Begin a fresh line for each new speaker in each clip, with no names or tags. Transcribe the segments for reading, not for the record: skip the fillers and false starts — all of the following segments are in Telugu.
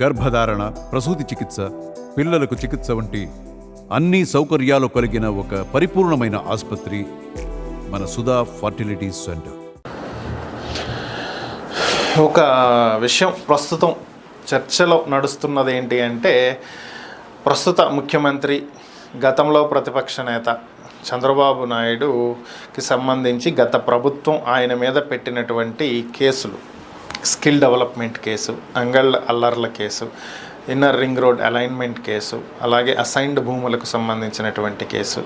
గర్భధారణ, ప్రసూతి చికిత్స, పిల్లలకు చికిత్స వంటి అన్ని సౌకర్యాలు కలిగిన ఒక పరిపూర్ణమైన ఆసుపత్రి మన సుధా ఫర్టిలిటీ సెంటర్.
ఒక విషయం ప్రస్తుతం చర్చలో నడుస్తున్నది ఏంటి అంటే, ప్రస్తుత ముఖ్యమంత్రి, గతంలో ప్రతిపక్ష నేత చంద్రబాబు నాయుడుకి సంబంధించి గత ప్రభుత్వం ఆయన మీద పెట్టినటువంటి కేసులు, స్కిల్ డెవలప్మెంట్ కేసు, అంగళ్ళ అల్లర్ల case, inner ring road alignment case, అలాగే అసైన్డ్ భూములకు సంబంధించినటువంటి కేసు,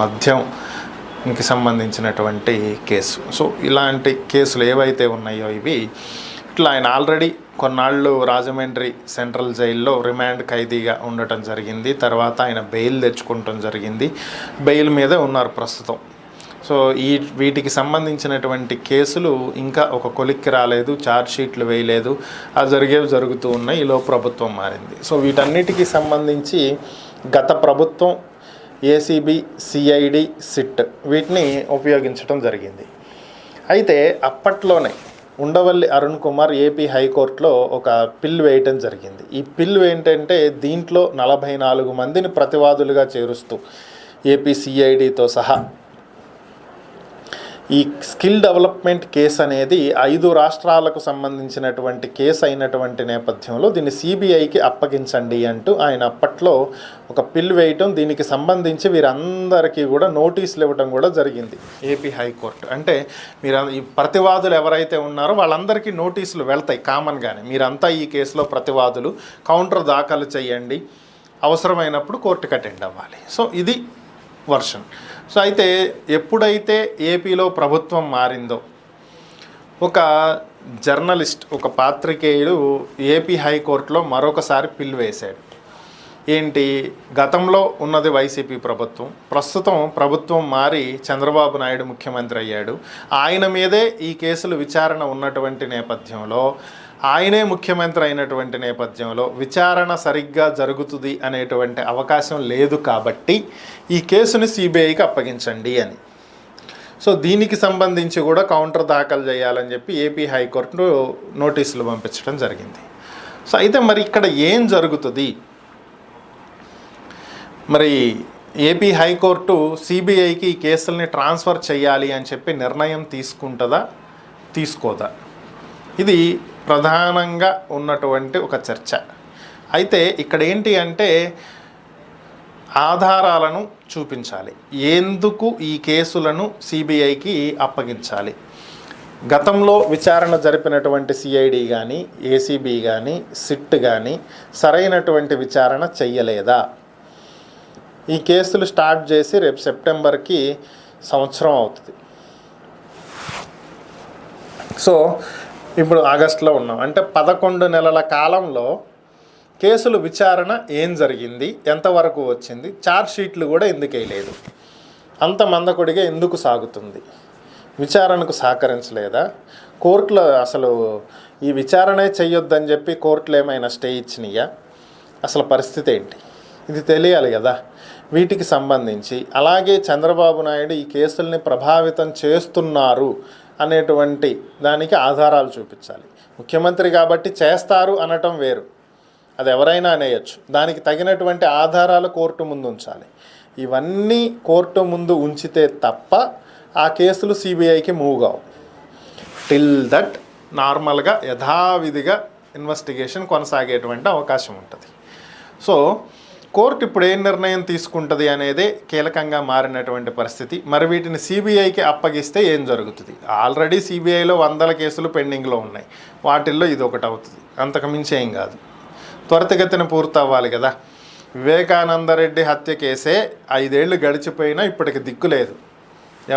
మద్యంకి సంబంధించినటువంటి కేసు. సో ఇలాంటి కేసులు ఏవైతే ఉన్నాయో ఇవి ఇట్లా ఆయన ఆల్రెడీ కొన్నాళ్ళు రాజమండ్రి సెంట్రల్ జైల్లో రిమాండ్ ఖైదీగా ఉండటం జరిగింది. తర్వాత ఆయన బెయిల్ తెచ్చుకోవటం జరిగింది. బెయిల్ మీదే ఉన్నారు ప్రస్తుతం. సో వీటికి సంబంధించినటువంటి కేసులు ఇంకా ఒక కొలిక్కి రాలేదు, ఛార్జ్షీట్లు వేయలేదు. అది జరుగుతూ ఉన్నాయి. ఈలో ప్రభుత్వం మారింది. సో వీటన్నిటికీ సంబంధించి గత ప్రభుత్వం ఏసీబీ, సిఐడి, సిట్ వీటిని ఉపయోగించడం జరిగింది. అయితే అప్పట్లోనే ఉండవల్లి అరుణ్ కుమార్ ఏపీ హైకోర్టులో ఒక పిల్ వేయటం జరిగింది. ఈ పిల్ ఏంటంటే, దీంట్లో 44 మందిని ప్రతివాదులుగా చేరుస్తూ ఏపీ సిఐడితో సహా ఈ స్కిల్ డెవలప్మెంట్ కేసు అనేది 5 రాష్ట్రాలకు సంబంధించినటువంటి కేసు అయినటువంటి నేపథ్యంలో దీన్ని సిబిఐకి అప్పగించండి అంటూ ఆయన అప్పట్లో ఒక పిల్ వేయటం, దీనికి సంబంధించి వీరందరికీ కూడా నోటీసులు ఇవ్వడం కూడా జరిగింది ఏపీ హైకోర్టు. అంటే మీరు ఈ ప్రతివాదులు ఎవరైతే ఉన్నారో వాళ్ళందరికీ నోటీసులు వెళ్తాయి కామన్గానే, మీరంతా ఈ కేసులో ప్రతివాదులు, కౌంటర్ దాఖలు చేయండి, అవసరమైనప్పుడు కోర్టుకు అటెండ్ అవ్వాలి. సో ఇది వర్షన్. సో అయితే ఎప్పుడైతే ఏపీలో ప్రభుత్వం మారిందో, ఒక జర్నలిస్ట్, ఒక పాత్రికేయుడు ఏపీ హైకోర్టులో మరొకసారి పిల్ వేశాడు. ఏంటి, గతంలో ఉన్నది వైసీపీ ప్రభుత్వం, ప్రస్తుతం ప్రభుత్వం మారి చంద్రబాబు నాయుడు ముఖ్యమంత్రి అయ్యాడు. ఆయన మీదే ఈ కేసులు విచారణ ఉన్నటువంటి నేపథ్యంలో, ఆయనే ముఖ్యమంత్రి అయినటువంటి నేపథ్యంలో విచారణ సరిగ్గా జరుగుతుంది అనేటువంటి అవకాశం లేదు కాబట్టి ఈ కేసుని సిబిఐకి అప్పగించండి అని. సో దీనికి సంబంధించి కూడా కౌంటర్ దాఖలు చేయాలని చెప్పి ఏపీ హైకోర్టు నోటీసులు పంపించడం జరిగింది. సో అయితే మరి ఇక్కడ ఏం జరుగుతుంది? మరి ఏపీ హైకోర్టు సిబిఐకి ఈ కేసుల్ని ట్రాన్స్ఫర్ చేయాలి అని చెప్పి నిర్ణయం తీసుకుంటుందా, తీసుకోదా? ఇది ప్రధానంగా ఉన్నటువంటి ఒక చర్చ. అయితే ఇక్కడ ఏంటి అంటే, ఆధారాలను చూపించాలి. ఎందుకు ఈ కేసులను సిబిఐకి అప్పగించాలి? గతంలో విచారణ జరిపినటువంటి సిఐడి కానీ, ఏసీబీ కానీ, సిట్ కానీ సరైనటువంటి విచారణ చెయ్యలేదా? ఈ కేసులు స్టార్ట్ చేసి రేపు సెప్టెంబర్కి సంవత్సరం అవుతుంది. సో ఇప్పుడు ఆగస్టులో ఉన్నాం. అంటే 11 నెలల కాలంలో కేసులు విచారణ ఏం జరిగింది, ఎంతవరకు వచ్చింది, ఛార్జ్షీట్లు కూడా ఎందుకు వేయలేదు, అంత మందకొడిగా ఎందుకు సాగుతుంది? విచారణకు సహకరించలేదా? కోర్టులో అసలు ఈ విచారణే చెయ్యొద్దని చెప్పి కోర్టులు ఏమైనా స్టే ఇచ్చినాయా? అసలు పరిస్థితి ఏంటి? ఇది తెలియాలి కదా. వీటికి సంబంధించి అలాగే చంద్రబాబు నాయుడు ఈ కేసుల్ని ప్రభావితం చేస్తున్నారు అనేటువంటి దానికి ఆధారాలు చూపించాలి. ముఖ్యమంత్రి కాబట్టి చేస్తారు అనటం వేరు, అది ఎవరైనా అనేయచ్చు. దానికి తగినటువంటి ఆధారాలు కోర్టు ముందు ఉంచాలి. ఇవన్నీ కోర్టు ముందు ఉంచితే తప్ప ఆ కేసులు సిబిఐకి మూవ్ కావు. టిల్ దట్ నార్మల్గా యథావిధిగా ఇన్వెస్టిగేషన్ కొనసాగేటువంటి అవకాశం ఉంటుంది. సో కోర్టు ఇప్పుడు ఏం నిర్ణయం తీసుకుంటుంది అనేదే కీలకంగా మారినటువంటి పరిస్థితి. మరి వీటిని సిబిఐకి అప్పగిస్తే ఏం జరుగుతుంది? ఆల్రెడీ సిబిఐలో 100 కేసులు పెండింగ్లో ఉన్నాయి. వాటిల్లో ఇది ఒకటి అవుతుంది, అంతకుమించి ఏం కాదు. త్వరితగతిన పూర్తి అవ్వాలి కదా. వివేకానందరెడ్డి హత్య కేసే 5 ఏళ్ళు గడిచిపోయినా ఇప్పటికి దిక్కులేదు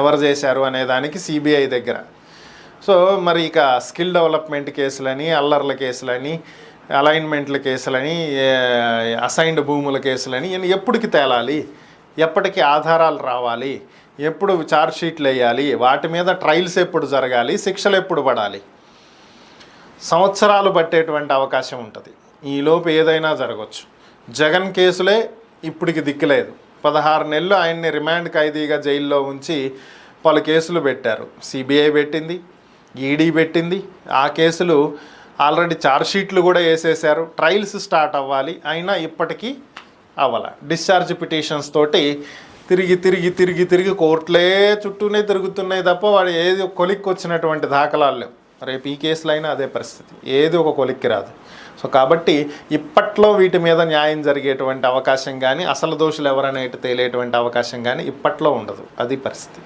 ఎవరు చేశారు అనేదానికి సిబిఐ దగ్గర. సో మరి ఇక స్కిల్ డెవలప్మెంట్ కేసులని, అల్లర్ల కేసులని, అలైన్మెంట్ల కేసులని, అసైన్డ్ భూముల కేసులని ఎప్పటికి తేలాలి? ఎప్పటికి ఆధారాలు రావాలి? ఎప్పుడు ఛార్జ్షీట్లు వేయాలి? వాటి మీద ట్రయల్స్ ఎప్పుడు జరగాలి? శిక్షలు ఎప్పుడు పడాలి? సంవత్సరాలు పట్టేటువంటి అవకాశం ఉంటుంది. ఈలోపు ఏదైనా జరగవచ్చు. జగన్ కేసులే ఇప్పటికి దిక్కులేదు. 16 నెలలు ఆయన్ని రిమాండ్ ఖైదీగా జైల్లో ఉంచి పలు కేసులు పెట్టారు. సిబిఐ పెట్టింది, ఈడీ పెట్టింది. ఆ కేసులు ఆల్రెడీ ఛార్జ్ షీట్లు కూడా వేసేసారు, ట్రయల్స్ స్టార్ట్ అవ్వాలి, అయినా ఇప్పటికీ అవ్వాల. డిశ్చార్జ్ పిటిషన్స్ తోటి తిరిగి కోర్టులే చుట్టూనే తిరుగుతున్నాయి తప్ప వాడు ఏది కొలిక్కి వచ్చినటువంటి దాఖలాలు లేవు. రేపు ఈ కేసులో అయినా అదే పరిస్థితి, ఏది ఒక కొలిక్కి రాదు. సో కాబట్టి ఇప్పట్లో వీటి మీద న్యాయం జరిగేటువంటి అవకాశం కానీ, అసలు దోషులు ఎవరనేది తేలేటువంటి అవకాశం కానీ ఇప్పట్లో ఉండదు. అది పరిస్థితి.